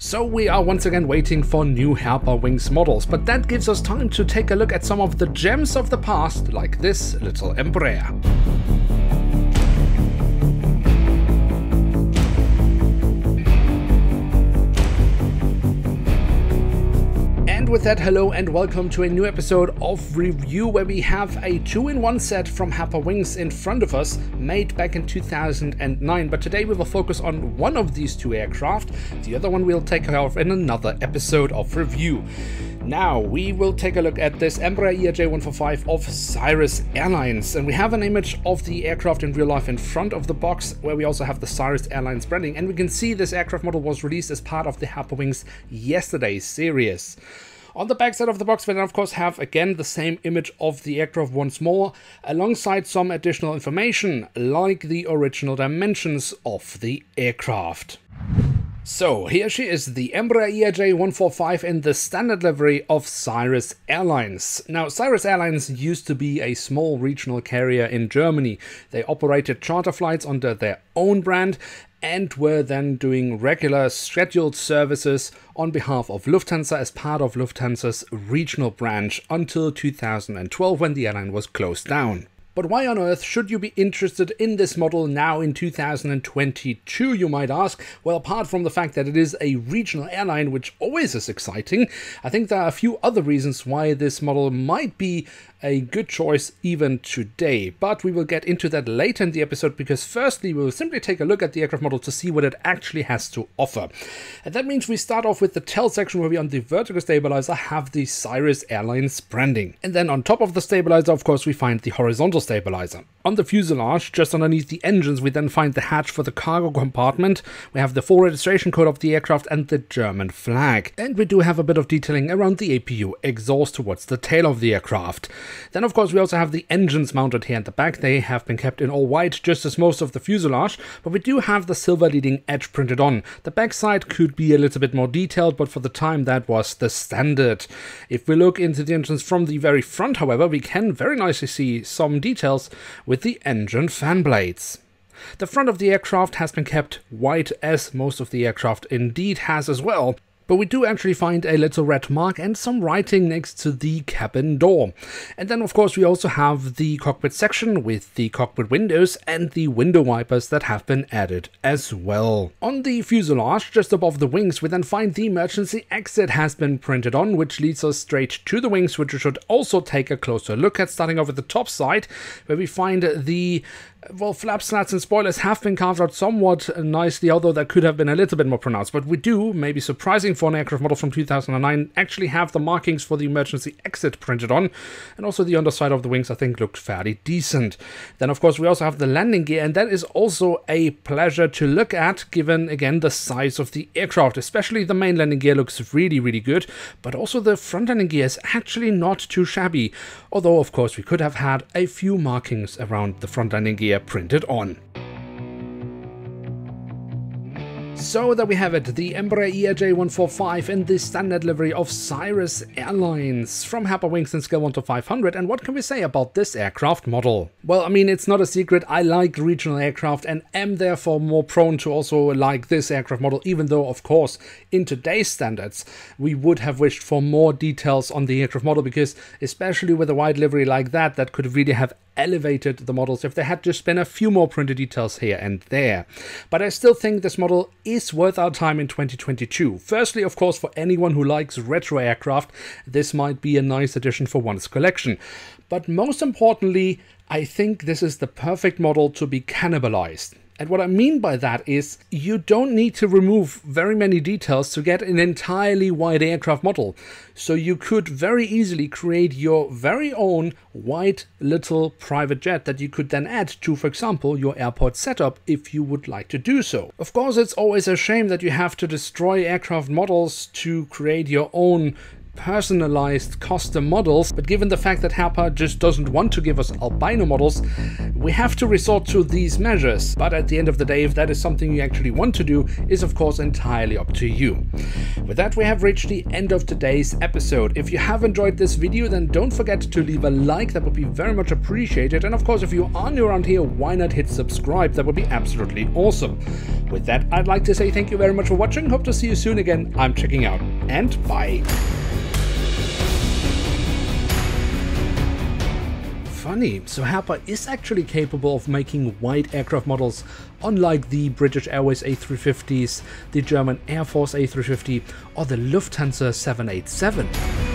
So we are once again waiting for new Herpa Wings models, but that gives us time to take a look at some of the gems of the past, like this little Embraer. With that, hello and welcome to a new episode of Review, where we have a 2-in-1 set from Herpa Wings in front of us, made back in 2009. But today we will focus on one of these two aircraft. The other one we'll take care of in another episode of Review. Now we will take a look at this Embraer ERJ-145 of Cirrus Airlines, and we have an image of the aircraft in real life in front of the box, where we also have the Cirrus Airlines branding, and we can see this aircraft model was released as part of the Herpa Wings Yesterday series. On the back side of the box, we then of course have again the same image of the aircraft once more, alongside some additional information like the original dimensions of the aircraft. So here she is, the Embraer ERJ-145 in the standard livery of Cirrus Airlines. Now, Cirrus Airlines used to be a small regional carrier in Germany. They operated charter flights under their own brand and were then doing regular scheduled services on behalf of Lufthansa as part of Lufthansa's regional branch until 2012, when the airline was closed down. But why on earth should you be interested in this model now in 2022, you might ask? Well, apart from the fact that it is a regional airline, which always is exciting, I think there are a few other reasons why this model might be a good choice even today. But we will get into that later in the episode, because firstly we will simply take a look at the aircraft model to see what it actually has to offer. And that means we start off with the tail section, where we on the vertical stabilizer have the Cirrus Airlines branding. And then on top of the stabilizer, of course, we find the horizontal stabilizer. On the fuselage, just underneath the engines, we then find the hatch for the cargo compartment. We have the full registration code of the aircraft and the German flag. And we do have a bit of detailing around the APU exhaust towards the tail of the aircraft. Then of course we also have the engines mounted here at the back. They have been kept in all white, just as most of the fuselage, but we do have the silver leading edge printed on. The backside could be a little bit more detailed, but for the time that was the standard. If we look into the engines from the very front, however, we can very nicely see some details with the engine fan blades. The front of the aircraft has been kept white, as most of the aircraft indeed has as well. But we do actually find a little red mark and some writing next to the cabin door. And then of course we also have the cockpit section with the cockpit windows and the window wipers that have been added as well. On the fuselage, just above the wings, we then find the emergency exit has been printed on, which leads us straight to the wings, which we should also take a closer look at, starting off at the top side, where we find the flap slats and spoilers have been carved out somewhat nicely, although that could have been a little bit more pronounced. But we do, maybe surprising for an aircraft model from 2009, actually have the markings for the emergency exit printed on. And also the underside of the wings, I think, looked fairly decent. Then of course we also have the landing gear, and that is also a pleasure to look at, given again the size of the aircraft. Especially the main landing gear looks really, really good, but also the front landing gear is actually not too shabby. Although of course we could have had a few markings around the front landing gear printed on. So there we have it, the Embraer ERJ-145 in the standard livery of Cirrus Airlines from Herpa Wings in scale 1 to 500. And what can we say about this aircraft model? Well, I mean, it's not a secret, I like regional aircraft and am therefore more prone to also like this aircraft model, even though of course in today's standards we would have wished for more details on the aircraft model, because especially with a wide livery like that, that could really have elevated the models if they had just been a few more printed details here and there. But I still think this model is worth our time in 2022. Firstly, of course, for anyone who likes retro aircraft, this might be a nice addition for one's collection. But most importantly, I think this is the perfect model to be cannibalized. And what I mean by that is you don't need to remove very many details to get an entirely wide aircraft model. So you could very easily create your very own white little private jet that you could then add to, for example, your airport setup if you would like to do so. Of course, it's always a shame that you have to destroy aircraft models to create your own personalized custom models, but given the fact that Herpa just doesn't want to give us albino models, we have to resort to these measures. But at the end of the day, if that is something you actually want to do, is of course entirely up to you. With that, we have reached the end of today's episode. If you have enjoyed this video, then don't forget to leave a like, that would be very much appreciated. And of course, if you are new around here, why not hit subscribe? That would be absolutely awesome. With that, I'd like to say thank you very much for watching. Hope to see you soon again. I'm checking out, and bye. Funny, so Herpa is actually capable of making wide aircraft models, unlike the British Airways A350s, the German Air Force A350, or the Lufthansa 787.